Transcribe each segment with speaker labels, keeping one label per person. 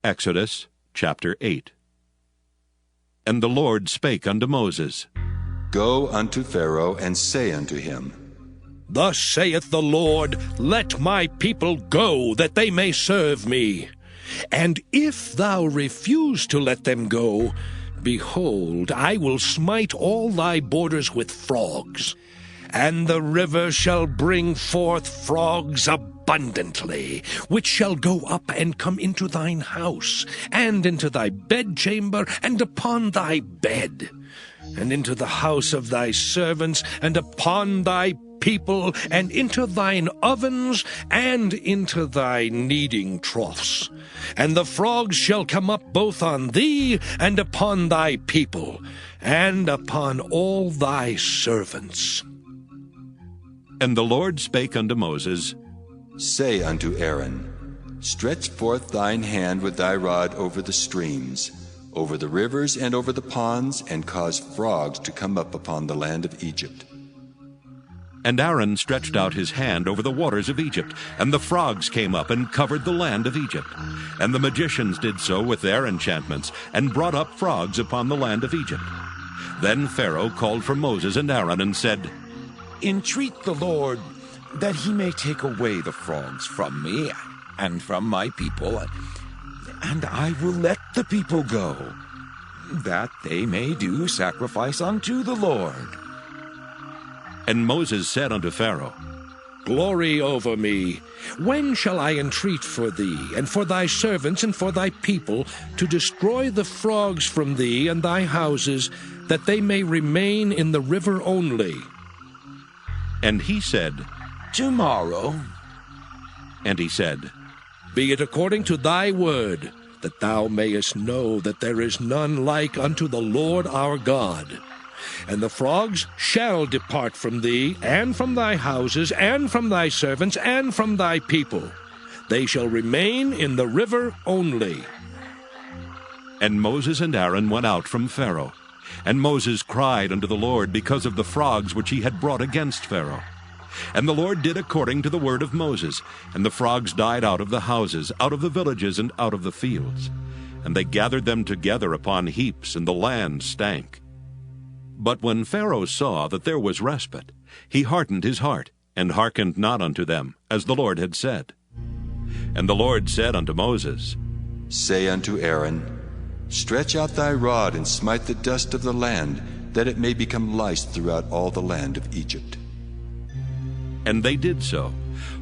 Speaker 1: Exodus chapter 8. And the Lord spake unto Moses,
Speaker 2: Go unto Pharaoh, and say unto him,
Speaker 3: Thus saith the Lord, Let my people go, that they may serve me. And if thou refuse to let them go, behold, I will smite all thy borders with frogs, and the river shall bring forth frogs abundantly, which shall go up and come into thine house, and into thy bedchamber, and upon thy bed, and into the house of thy servants, and upon thy people, and into thine ovens, and into thy kneading troughs. And the frogs shall come up both on thee, and upon thy people, and upon all thy servants.
Speaker 1: And the Lord spake unto Moses,
Speaker 2: Say unto Aaron, Stretch forth thine hand with thy rod over the streams, over the rivers and over the ponds, and cause frogs to come up upon the land of Egypt.
Speaker 1: And Aaron stretched out his hand over the waters of Egypt, and the frogs came up and covered the land of Egypt. And the magicians did so with their enchantments, and brought up frogs upon the land of Egypt. Then Pharaoh called for Moses and Aaron, and said,
Speaker 4: Entreat the Lord that he may take away the frogs from me and from my people, and I will let the people go, that they may do sacrifice unto the Lord.
Speaker 1: And Moses said unto Pharaoh,
Speaker 3: Glory over me. When shall I entreat for thee, and for thy servants, and for thy people, to destroy the frogs from thee and thy houses, that they may remain in the river only?
Speaker 1: And he said,
Speaker 4: Tomorrow.
Speaker 1: And he said,
Speaker 3: Be it according to thy word, that thou mayest know that there is none like unto the Lord our God. And the frogs shall depart from thee, and from thy houses, and from thy servants, and from thy people. They shall remain in the river only.
Speaker 1: And Moses and Aaron went out from Pharaoh. And Moses cried unto the Lord because of the frogs which he had brought against Pharaoh. And the Lord did according to the word of Moses, and the frogs died out of the houses, out of the villages, and out of the fields. And they gathered them together upon heaps, and the land stank. But when Pharaoh saw that there was respite, he hardened his heart, and hearkened not unto them, as the Lord had said. And the Lord said unto Moses,
Speaker 2: Say unto Aaron, Stretch out thy rod, and smite the dust of the land, that it may become lice throughout all the land of Egypt.
Speaker 1: And they did so.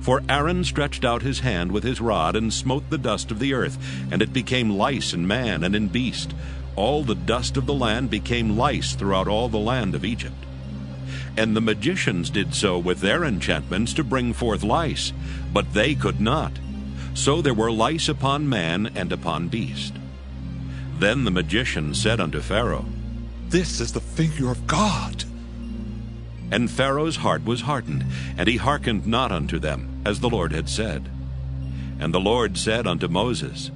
Speaker 1: For Aaron stretched out his hand with his rod, and smote the dust of the earth, and it became lice in man and in beast. All the dust of the land became lice throughout all the land of Egypt. And the magicians did so with their enchantments to bring forth lice, but they could not. So there were lice upon man and upon beast. Then the magician said unto Pharaoh,
Speaker 5: This is the finger of God.
Speaker 1: And Pharaoh's heart was hardened, and he hearkened not unto them, as the Lord had said. And the Lord said unto Moses,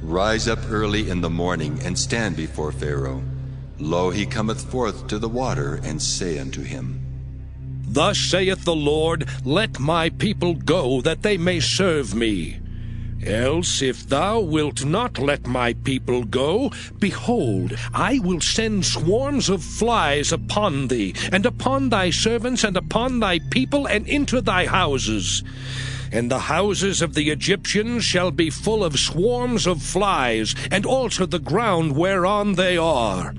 Speaker 2: Rise up early in the morning, and stand before Pharaoh. Lo, he cometh forth to the water, and say unto him,
Speaker 3: Thus saith the Lord, Let my people go, that they may serve me. Else, if thou wilt not let my people go, behold, I will send swarms of flies upon thee, and upon thy servants, and upon thy people, and into thy houses. And the houses of the Egyptians shall be full of swarms of flies, and also the ground whereon they are.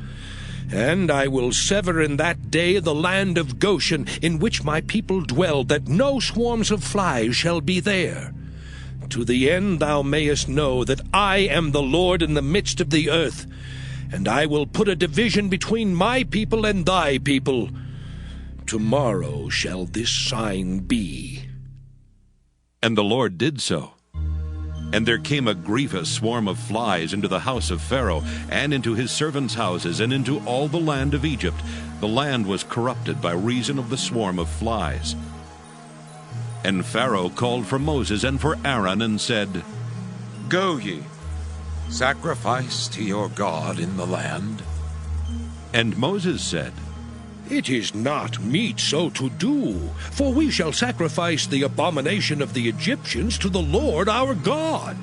Speaker 3: And I will sever in that day the land of Goshen, in which my people dwell, that no swarms of flies shall be there. To the end thou mayest know that I am the Lord in the midst of the earth, and I will put a division between my people and thy people. Tomorrow shall this sign be.
Speaker 1: And the Lord did so. And there came a grievous swarm of flies into the house of Pharaoh, and into his servants' houses, and into all the land of Egypt. The land was corrupted by reason of the swarm of flies. And Pharaoh called for Moses and for Aaron, and said,
Speaker 4: Go ye, sacrifice to your God in the land.
Speaker 1: And Moses said,
Speaker 3: It is not meet so to do, for we shall sacrifice the abomination of the Egyptians to the Lord our God.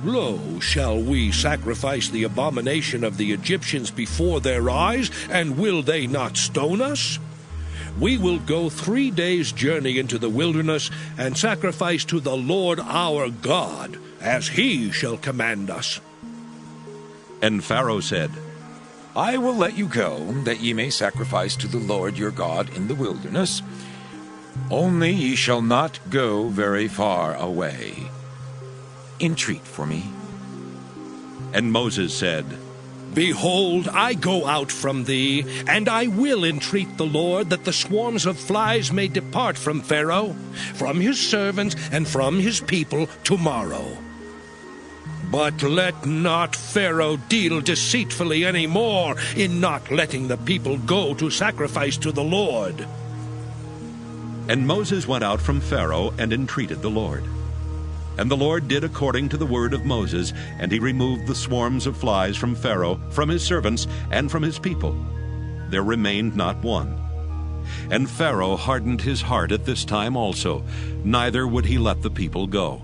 Speaker 3: Lo, shall we sacrifice the abomination of the Egyptians before their eyes, and will they not stone us? We will go 3 days' journey into the wilderness, and sacrifice to the Lord our God, as he shall command us.
Speaker 1: And Pharaoh said,
Speaker 4: I will let you go, that ye may sacrifice to the Lord your God in the wilderness. Only ye shall not go very far away. Entreat for me.
Speaker 1: And Moses said,
Speaker 3: Behold, I go out from thee, and I will entreat the Lord that the swarms of flies may depart from Pharaoh, from his servants, and from his people tomorrow. But let not Pharaoh deal deceitfully any more in not letting the people go to sacrifice to the Lord.
Speaker 1: And Moses went out from Pharaoh and entreated the Lord. And the Lord did according to the word of Moses, and he removed the swarms of flies from Pharaoh, from his servants, and from his people. There remained not one. And Pharaoh hardened his heart at this time also, neither would he let the people go.